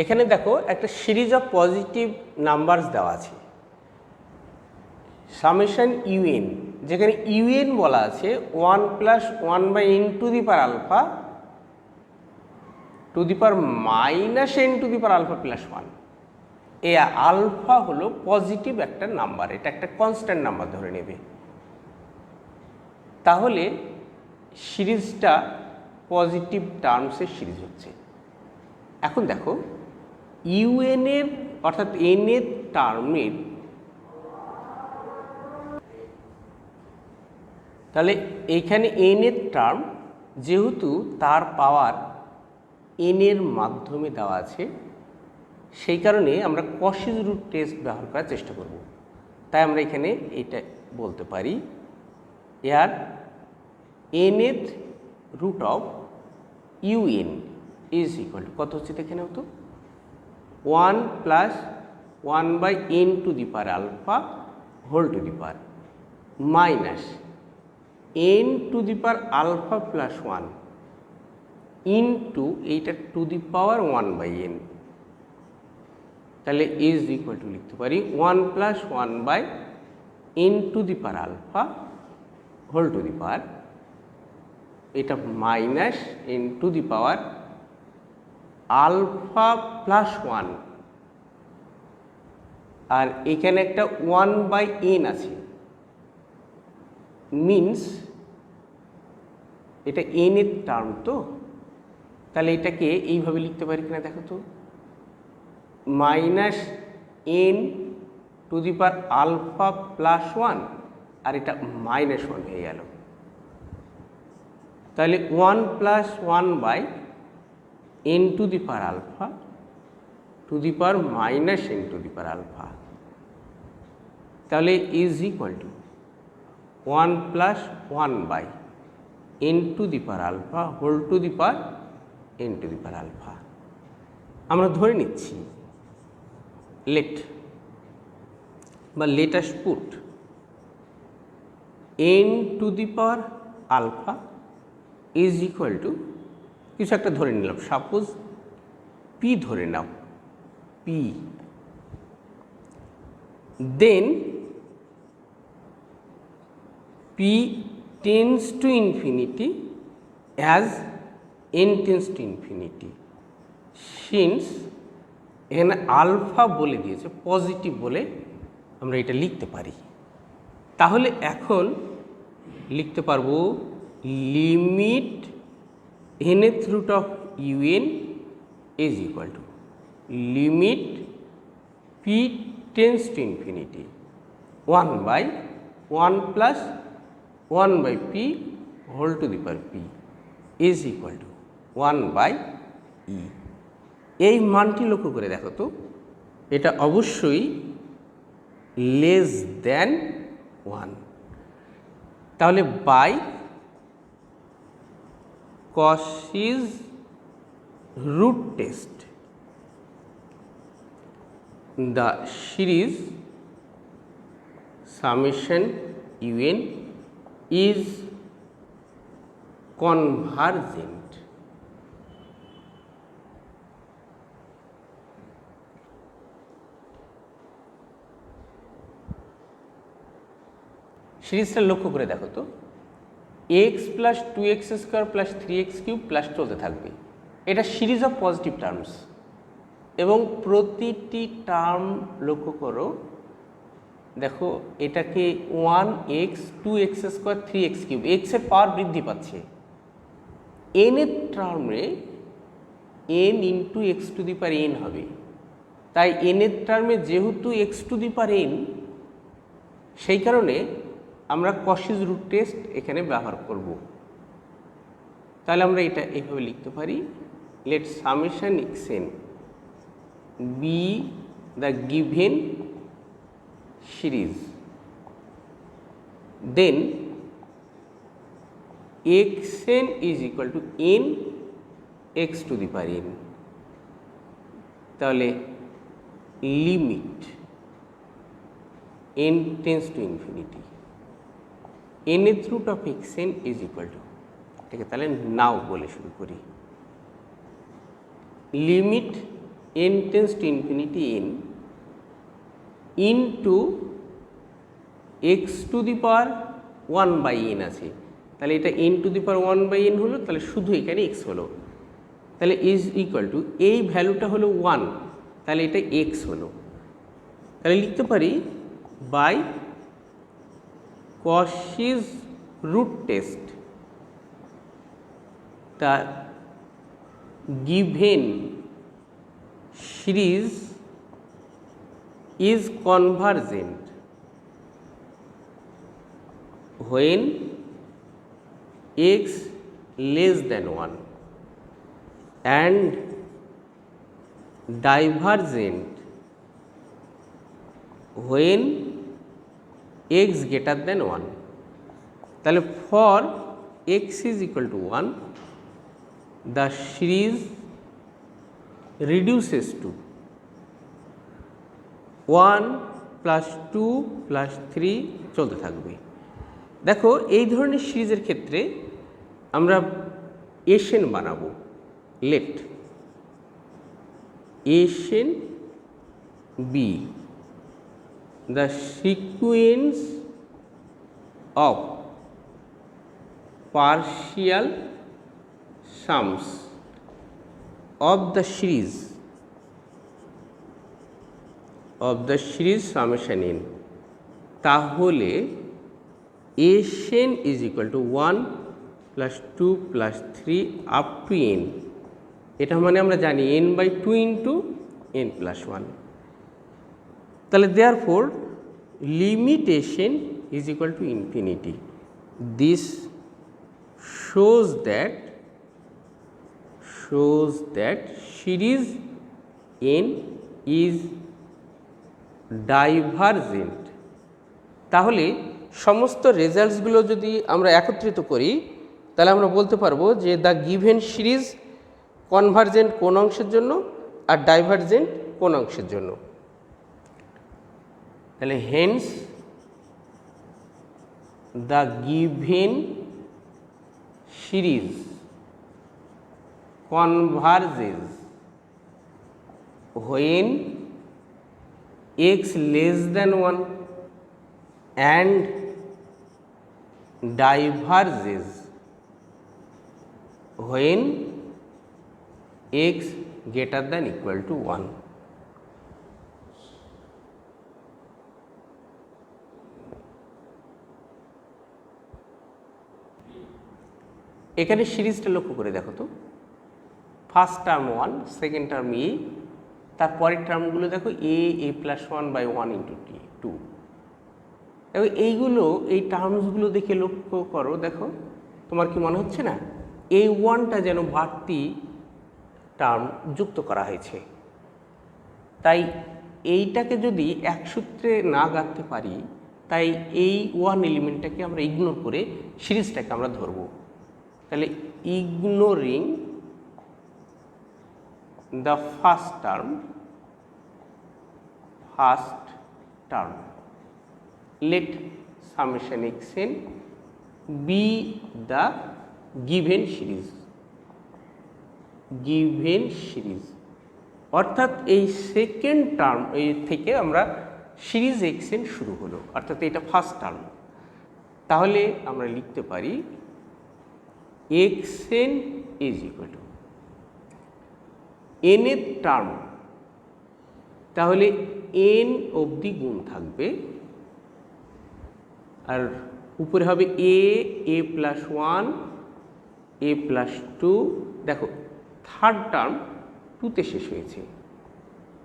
এখানে দেখো একটা সিরিজ অফ পজিটিভ নাম্বারস দেওয়া আছে, সামেশন ইউএন, যেখানে ইউএন বলা আছে 1 + 1/n to the power alpha to the power -n to the power alpha plus 1। এই আলফা হলো পজিটিভ একটা নাম্বার, এটা একটা কনস্ট্যান্ট নাম্বার ধরে নেবে। তাহলে সিরিজটা পজিটিভ টার্মসের সিরিজ হচ্ছে। এখন দেখো ইউএন এর অর্থাৎ এন এর টার্মের, তাহলে এইখানে এন এর টার্ম যেহেতু তার পাওয়ার এন এর মাধ্যমে দেওয়া আছে, সেই কারণে আমরা কসিস রুট টেস্ট ব্যবহার করার চেষ্টা করব। তাই আমরা এখানে এটা বলতে পারি এর এন এর root of UN is equal to কত হচ্ছে দেখে নাও তো, 1 + 1/n to the power alpha whole to the power -n to the power alpha plus 1 into এইটা টু দি পাওয়ার 1/n। তাহলে ইজ ইকুয়াল টু লিখতে পারি 1 + 1/n to the power alpha whole to the power, এটা -n to the power alpha plus 1, আর এখানে একটা 1/n আছে, means এটা n এর টার্ম তো, তাহলে এটাকে এইভাবে লিখতে পারি কিনা দেখো তো, -n to the power alpha plus 1 আর এটা -1 হয়ে গেল। তাহলে 1 + 1/n to the power alpha to the power -n to the power alpha, তাহলে is equal to 1 + 1/n to the power alpha whole to the power n to the power alpha. আমরা ধরে নিচ্ছি let us put n to the power alpha is equal to কিছু একটা ধরে নিলাম, suppose p ধরে নাও, p, then p tends to infinity as n tends to infinity, since এখানে আলফা বলে দিয়েছে পজিটিভ বলে আমরা এটা লিখতে পারি। তাহলে এখন লিখতে পারবো limit nth root of un is equal to limit p tends to infinity 1/1 + 1/p whole to the power p is equal to 1/e। এই মানটি লক্ষ্য করে দেখো তো, এটা অবশ্যই লেস দ্যান 1, তাহলে by Cauchy's root test the series summation un is convergent। সিরিজটা লক্ষ্য করে দেখো তো, x + 2x² + 3x³ প্লাস চলতে থাকবে, এটা সিরিজ অফ পজিটিভ টার্মস এবং প্রতিটি টার্ম লক্ষ্য করো, দেখো এটাকে 1x 2x² 3x³ x এর পাওয়ার বৃদ্ধি পাচ্ছে, n এর টার্মে n into x two the power n হবে, তাই n এর টার্মে যেহেতু x two the power n, সেই কারণে আমরা কসিস রুট টেস্ট এখানে ব্যবহার করব। তাহলে আমরা এটা এইভাবে লিখতে পারি, let summation xn be the given series, then xn is equal to n x to the power n। তাহলে limit n tends to infinity nth root of xn is equal to, ঠিক আছে, তাহলে নাও বলে শুরু করি, limit n tends to infinity n into X to the power 1/n আছে, তাহলে এটা n to the power 1/n হলো, তাহলে শুধু এখানে x হলো, তাহলে ইজ ইকুয়াল টু এই ভ্যালুটা হলো 1, তাহলে এটা x হলো, তাহলে লিখতে পারি by Cauchy's root test the given series is convergent when x less than 1 and divergent when x greater than 1, তাহলে for x is equal to 1 the series reduces to 1 plus 2 plus 3 চলতে থাকবে। দেখো এই ধরনের সিরিজের ক্ষেত্রে আমরা এশন বানাবো, লেট এশন be the sequence of partial sums of the series summation n, তাহলে Sn is equal to 1 plus 2 plus 3 up to n, এটা মানে আমরা জানি n/2 into n plus 1, তাহলে therefore limitation is equal to infinity. This shows that series n is divergent. তাহলে সমস্ত রেজাল্টসগুলো যদি আমরা একত্রিত করি তাহলে আমরা বলতে পারবো যে দ্য গিভেন সিরিজ কনভার্জেন্ট কোন অংশের জন্য আর ডাইভারজেন্ট কোন অংশের জন্য। তাহলে hence the given series কনভার্জেস when x less than 1 and diverges when x greater than equal to 1. এখানে সিরিজটা লক্ষ্য করে দেখো তো, ফার্স্ট টার্ম 1, সেকেন্ড টার্ম এ, তারপরের টার্মগুলো দেখো a প্লাস 1/1 ইন্টু 2, এবং এইগুলো এই টার্মসগুলো দেখে লক্ষ্য করো, দেখো তোমার কি মনে হচ্ছে না এই 1টা যেন বাড়তি টার্ম যুক্ত করা হয়েছে, তাই এইটাকে যদি এক সূত্রে না গাঁথতে পারি তাই এই 1 এলিমেন্টটাকে আমরা ইগনোর করে সিরিজটাকে আমরা ধরবো। তাহলে ignoring the first term let summation xn be the given series, অর্থাৎ এই সেকেন্ড টার্ম থেকে আমরা সিরিজ xn শুরু হলো, অর্থাৎ এটা ফার্স্ট টার্ম, তাহলে আমরা লিখতে পারি xn is equal to n এর টার্ম, তাহলে n অবধি গুণ থাকবে আর উপরে হবে a প্লাস 1 a প্লাস 2, দেখো থার্ড টার্ম 2তে শেষ হয়েছে,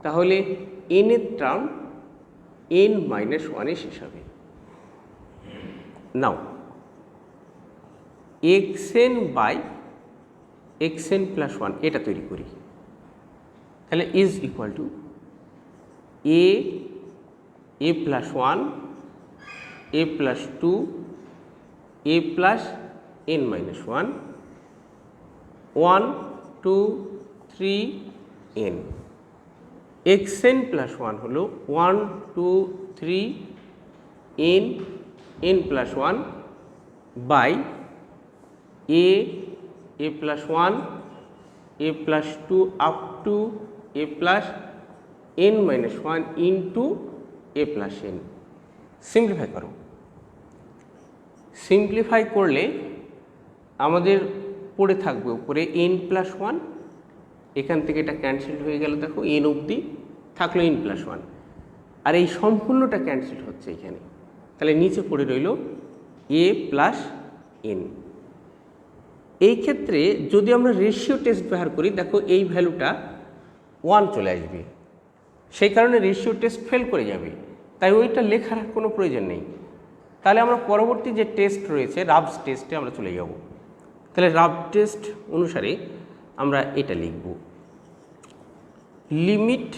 তাহলে n এর টার্ম n-1 এ শেষ হবে। নাও xn বাই xn প্লাস 1 এটা তৈরি করি, তাহলে is equal two a plus 1 a plus 2 a plus n-1 1 2 3 n, xn plus 1 হলো 1 2 3 n plus 1 by a plus 1 a plus 2 up to A plus N minus one into A plus N. Simplify করো, simplify করলে আমাদের পড়ে থাকবে উপরে N plus one, এখান থেকে এটা ক্যান্সেল হয়ে গেল, দেখো এন অবধি থাকলো এন প্লাস ওয়ান, আর এই সম্পূর্ণটা ক্যান্সেল হচ্ছে এখানে, তাহলে নিচে পড়ে রইল এ প্লাস এন। এই ক্ষেত্রে যদি আমরা রেশিও টেস্ট ব্যবহার করি, দেখো এই ভ্যালুটা ওয়ান চলে আসবে, সেই কারণে রেশিও টেস্ট ফেল করে যাবে, তাই ওইটা লেখার কোনো প্রয়োজন নেই। তাহলে আমরা পরবর্তী যে টেস্ট রয়েছে রাবস টেস্টে আমরা চলে যাব। তাহলে রাব টেস্ট অনুসারে আমরা এটা লিখব, limit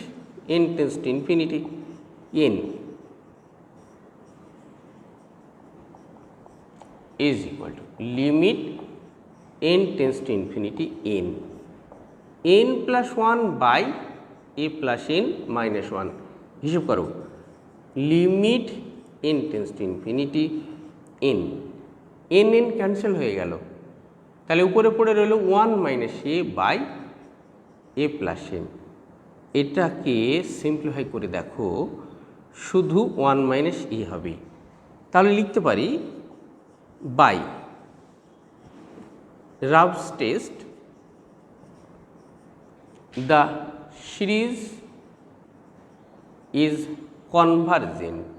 N tends to infinity N is equal to limit N tends to infinity N, N plus one by A plus N minus one. হিসেব করো, limit N tends to infinity N, N N cancel হয়ে গেল, তাহলে উপরে পড়ে রইল one minus A by A plus N. এটাকে simplify করে দেখো, শুধু ওয়ান মাইনাস এ হবে, তাহলে লিখতে পারি by Raabe's test the series is convergent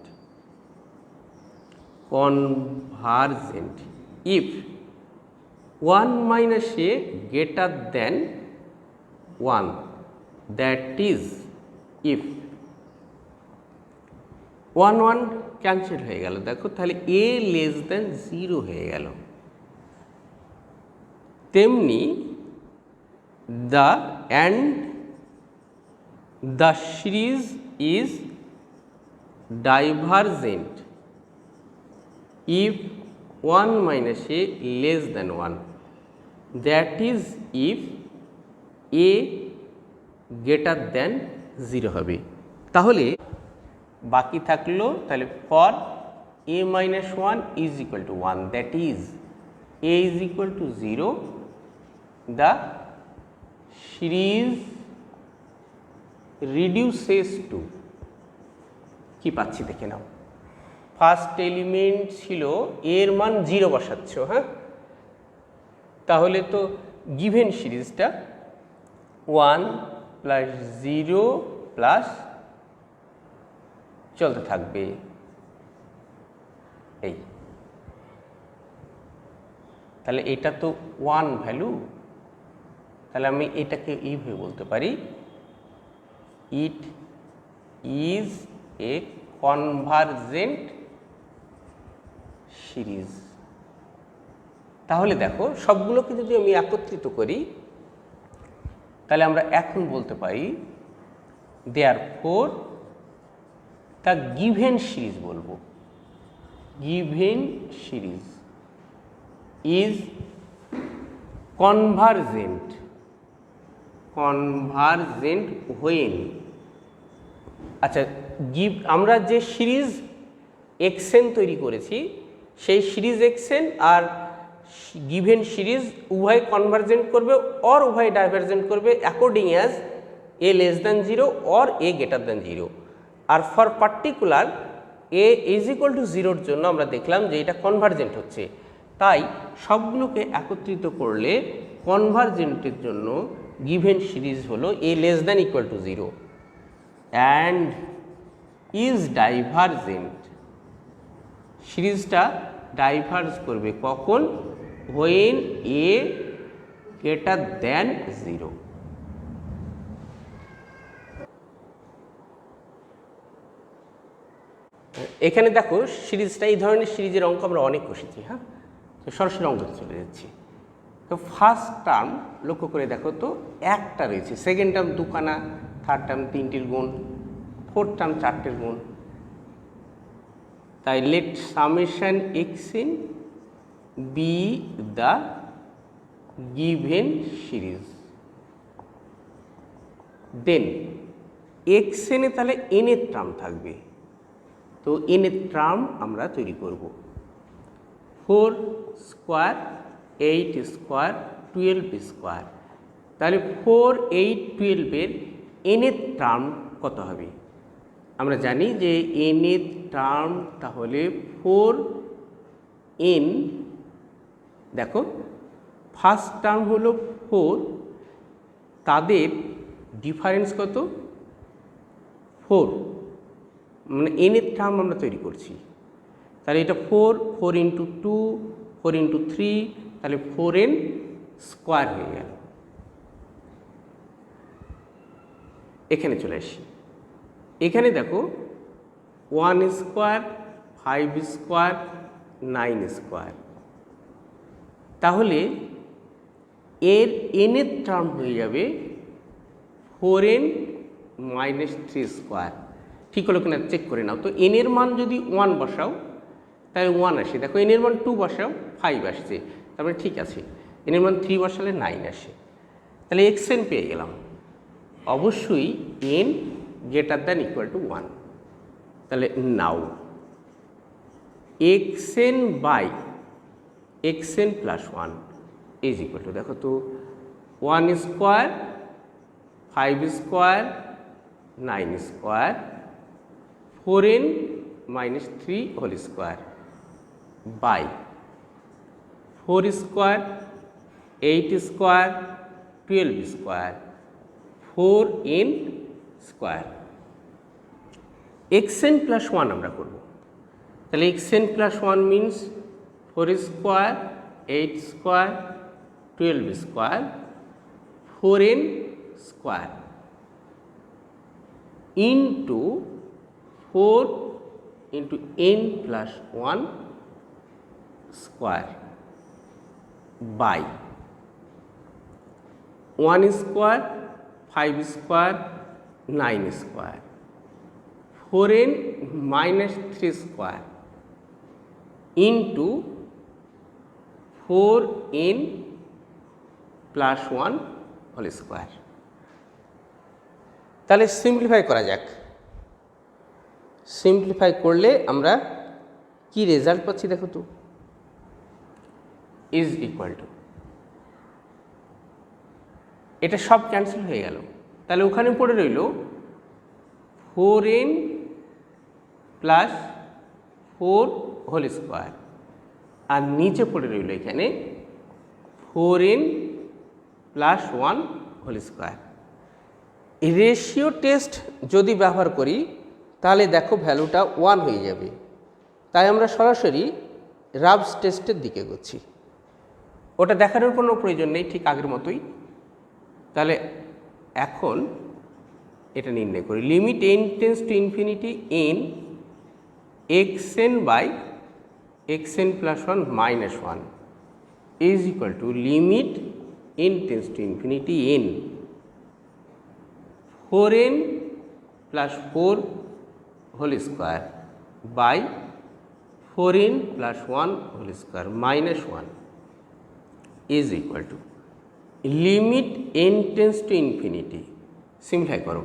if 1 minus a greater than 1, that is if 1 1 cancel হয়ে গেল, দেখো তাহলে a লেস দেন 0 হয়ে গেল। তেমনি the series is divergent if 1 minus a less than 1, that is if a greater than 0 হবে। তাহলে বাকি থাকলো তাহলে for a minus 1 is equal to 1, that is a is equal to 0, the series reduces to, কি পাচ্ছি দেখে নাও, first element ছিল এর মান 0 বসাচ্ছ, হ্যাঁ, তাহলে তো গিভেন সিরিজটা 1 প্লাস 0 প্লাস চলতে থাকবে এই, তাহলে এটা তো 1 ভ্যালু, তাহলে আমি এটাকে এইভাবে বলতে পারি, it is a convergent series. তাহলে দেখো সবগুলোকে যদি আমি একত্রিত করি, তাহলে আমরা এখন বলতে পারি দেয়ারফোর দ্য গিভেন সিরিজ, বলবো given series is convergent when, আচ্ছা আমরা যে সিরিজ এক্সএন তৈরি করেছি সেই সিরিজ এক্সএন আর গিভেন সিরিজ উভয় কনভারজেন্ট করবে অর উভয় ডাইভারজেন্ট করবে according as a less than 0 or a greater than 0। আর for particular a is equal to 0-র জন্য আমরা দেখলাম যে এটা কনভারজেন্ট হচ্ছে, তাই সবগুলোকে একত্রিত করলে কনভারজেন্টের জন্য গিভেন সিরিজ হলো a less than equal to 0 and is divergent, সিরিজটা ডাইভার্জ করবে কখন, হোয়েন এ গ্রেটার দ্যান 0। এখানে দেখো সিরিজটা, এই ধরনের সিরিজের অঙ্ক আমরা অনেক কষেছি, হ্যাঁ, তো সরাসরি অঙ্কতে চলে যাচ্ছি। তো ফার্স্ট টার্ম লক্ষ্য করে দেখো তো একটা রয়েছে, সেকেন্ড টার্ম দুখানা, থার্ড টার্ম 3টির গুণ, ফোর্থ টার্ম 4টের গুণ, তাই let summation X N be the given series, then X এনে তাহলে এনের টার্ম থাকবে, তো এনের টার্ম আমরা তৈরি করব, 4 স্কোয়ার 8 স্কোয়ার 12 স্কোয়ার, তাহলে 4 8 12-এর এনের টার্ম কত হবে? আমরা জানি যে এনের টার্ম তাহলে 4n, দেখো ফার্স্ট টার্ম হলো 4, তাদের ডিফারেন্স কত? 4, মানে এনের টার্ম আমরা তৈরি করছি। তাহলে এটা 4 ইন্টু 2, 4 ইন্টু 3, তাহলে 4n স্কোয়ার হয়ে গেল। এখানে চলে আসি, এখানে দেখো 1 স্কোয়ার, 5 স্কোয়ার, 9 স্কোয়ার, তাহলে এর এনের টার্ম হয়ে যাবে 4n মাইনাস 3 স্কোয়ার। ঠিক হলো কিনা চেক করে নাও তো। এনের মান যদি 1 বসাও তাহলে 1 আসে, দেখো এনের মান 2 বসাও 5 আসছে, তারপরে ঠিক আছে। এনের মান 3 বসালে 9 আসে, তাহলে xn পেয়ে গেলাম। অবশ্যই n greater than equal to 1। তাহলে নাও xn by xn plus 1 is equal to, দেখো তো 1 square, 5 square, 9 square, 4n minus 3 whole square by 4 square, 8 square, 12 square, 4n square. xn plus 1 আমরা করব, তাহলে xn plus 1 means 4 square, 8 square, 12 square, 4n square into 4 into n plus 1 square by 1 square, 5 square, 9 square, 4n minus 3 square into 4n plus 1 whole square. তাহলে simplify করা যাক। Simplify করলে আমরা কি result পাচ্ছি দেখো তো, ইজ ইকুয়াল টু, এটা সব ক্যান্সেল হয়ে গেল, তাহলে ওখানে পড়ে রইল 4n প্লাস 4 হোল স্কোয়ার, আর নিচে পড়ে রইল এখানে 4n plus 1 whole square. Ratio test যদি ব্যবহার করি তাহলে দেখো ভ্যালুটা 1 হয়ে যাবে, তাই আমরা সরাসরি রাবস টেস্টের দিকে এগোচ্ছি। ওটা দেখানোর কোনো প্রয়োজন নেই, ঠিক আগের মতোই। তাহলে এখন এটা নির্ণয় করি, limit n tends to infinity n xn by xn plus 1 minus 1 is equal to limit n tends to infinity n 4n plus 4 whole square by 4n plus 1 whole square minus 1 is equal to limit n tends to infinity. Simplify করো,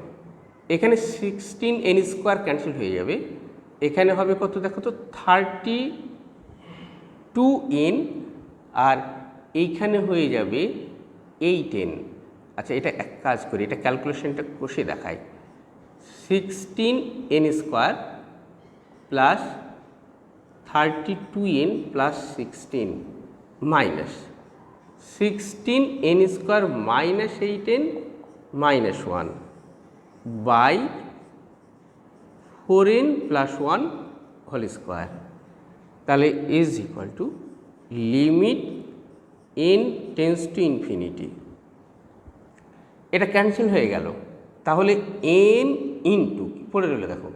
এখানে 16n square cancel হয়ে যাবে, এখানে হবে কত দেখো তো 32n, আর এইখানে হয়ে যাবে 8n। আচ্ছা এটা এক কাজ করি, এটা ক্যালকুলেশনটা কষে দেখাই। 16n square plus 32n plus 16 minus 16n square minus 8n minus 1 by 4n plus 1 whole square, তাহলে is equal to limit n tends to infinity. এটা ক্যান্সেল হয়ে গেল, তাহলে n ইন্টু পড়ে রইল দেখো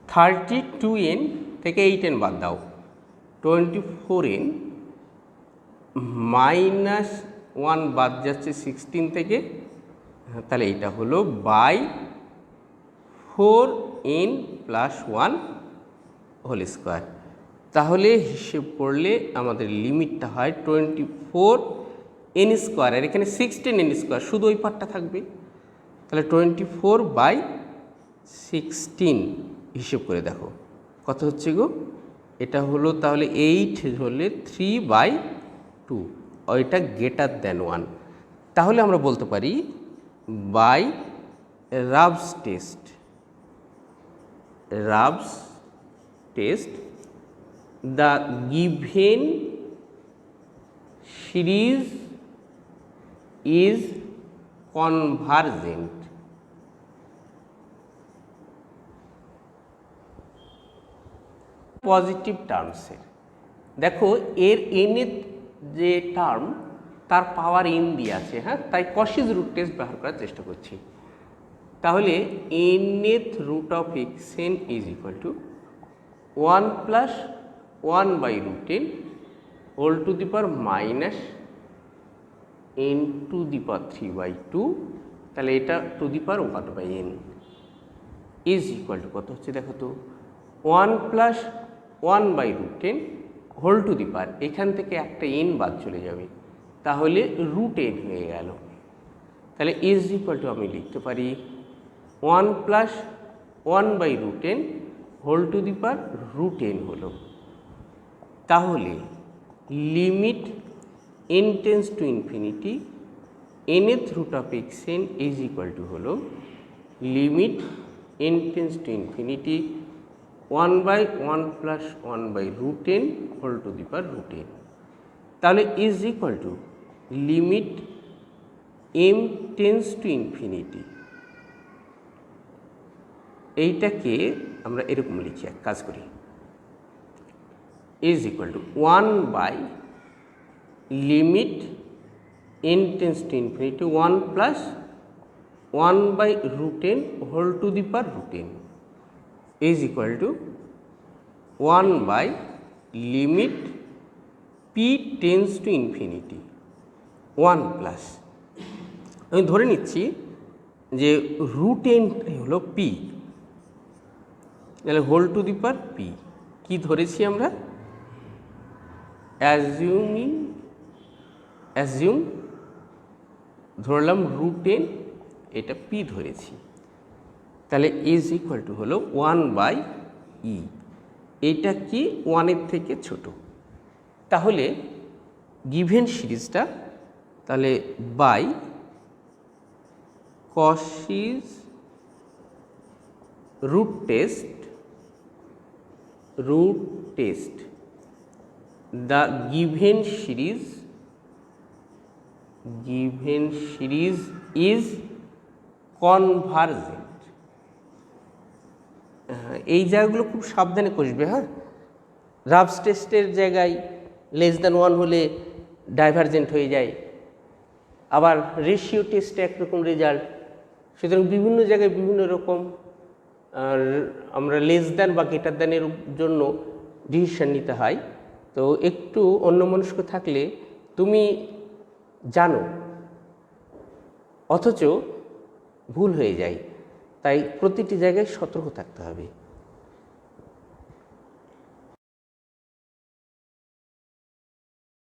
32n থেকে 8n বাদ দাও, 24n মাইনাস 1 বাদ যাচ্ছে 16 থেকে, তাহলে এটা হলো by 4n plus 1 whole square. তাহলে হিসেব করলে আমাদের লিমিটটা হয় 24n স্কোয়ার, আর এখানে 16n স্কোয়ার, শুধু ওই পার্টটা থাকবে, তাহলে 24/16 হিসেব করে দেখো কত হচ্ছে গো। এটা হলো তাহলে 8 হলে 3/2, ওইটা গ্রেটার দ্যান 1। তাহলে আমরা বলতে পারি by Rabb's test. Rabb's test, the given series is convergent. Positive টার্মসের দেখো এর nth যে টার্ম তার পাওয়ার n দিয়ে আছে, হ্যাঁ, তাই কশিস রুট টেস্ট ব্যবহার করার চেষ্টা করছি। তাহলে nth root of xn is equal to 1 plus 1 by root n whole to the power minus n to the power 3/2, তাহলে এটা to the power 1/n is equal to কত হচ্ছে দেখো তো 1 plus 1 by root n whole to the power, এখান থেকে একটা n বাদ চলে যাবে, তাহলে রুট n হয়ে গেল। তাহলে ইজ ইকুয়াল টু আমি লিখতে পারি 1 plus 1 by root n whole to the power root n হলো। তাহলে limit n tends to infinity nth root of xn is equal to হলো limit n tends to infinity 1 by 1 plus 1 by root n whole to the power root n, তাহলে is equal to limit m tends to infinity. এইটাকে আমরা এরকম লিখি, এক কাজ করি, is equal to 1 by limit n tends to infinity 1 plus 1 by root n whole to the power root n is equal to 1 by limit p tends to infinity 1 plus, আমি ধরে নিচ্ছি যে রুট n হলো p, তাহলে whole to the power p কি ধরেছি আমরা, assume ধরলাম রুট n, এটা p ধরেছি, তাহলে ইজ ইকুয়াল টু হলো 1 বাই ই, এটা কি 1-এর থেকে ছোট। তাহলে গিভেন সিরিজটা তাহলে by Cauchy's root test the given series is convergent। এই জায়গাগুলো খুব সাবধানে কষবে, হ্যাঁ, রাবস টেস্টের জায়গায় লেস দ্যান 1 হলে ডাইভারজেন্ট হয়ে যায়, আবার রেশিও টেস্টে একরকম রেজাল্ট, সুতরাং বিভিন্ন জায়গায় বিভিন্ন রকম আর আমরা লেস দ্যান বা গ্রেটার দ্যানের জন্য ডিসিশন নিতে হয়। তো একটু অন্যমনস্ক থাকলে তুমি জানো অথচ ভুল হয়ে যায়, তাই প্রতিটি জায়গায় সতর্ক থাকতে হবে।